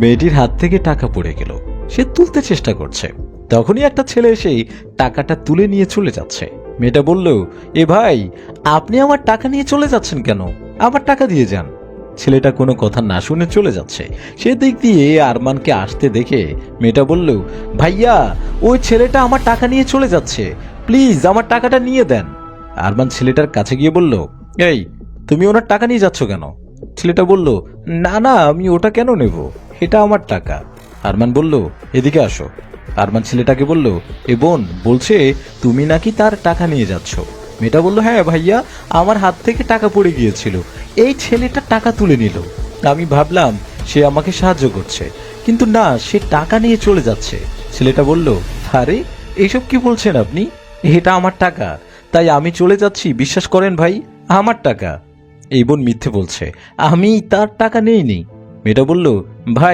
মেয়েটির হাত থেকে টাকা পড়ে গেল। সে তুলতে চেষ্টা করছে, তখনই একটা ছেলে এসে টাকাটা তুলে নিয়ে চলে যাচ্ছে। মেয়েটা বলল, এ ভাই, আপনি আমার টাকা নিয়ে চলে যাচ্ছেন কেন? আমার টাকা দিয়ে যান। ছেলেটা কোনো কথা না শুনে চলে যাচ্ছে। সে দিক দিয়ে আরমানকে আসতে দেখে মেয়েটা বলল, ভাইয়া, ওই ছেলেটা আমার টাকা নিয়ে চলে যাচ্ছে, প্লিজ আমার টাকাটা নিয়ে দেন। আরমান ছেলেটার কাছে গিয়ে বলল, এই, তুমি ওনার টাকা নিয়ে যাচ্ছ কেন? ছেলেটা বলল, না না, আমি ওটা কেন নেব, এটা আমার টাকা। আরমান বলল, এদিকে আসো। আরমান ছেলেটাকে বলল, এ বোন, বলছে তুমি নাকি তার টাকা নিয়ে যাচ্ছ। মেয়েটা বলল, হ্যাঁ ভাইয়া, আমার হাত থেকে টাকা পড়ে গিয়েছিল, এই ছেলেটা টাকা তুলে নিল। আমি ভাবলাম সে আমাকে সাহায্য করছে, কিন্তু না, সে টাকা নিয়ে চলে যাচ্ছে। ছেলেটা বলল, আরে এইসব কি বলছেন আপনি? এটা আমার টাকা, তাই আমি চলে যাচ্ছি, বিশ্বাস করেন ভাই, আমার টাকা। এই বোন মিথ্যে বলছে, আমি তার টাকা নেইনি। মেয়েটা বলল, ভাই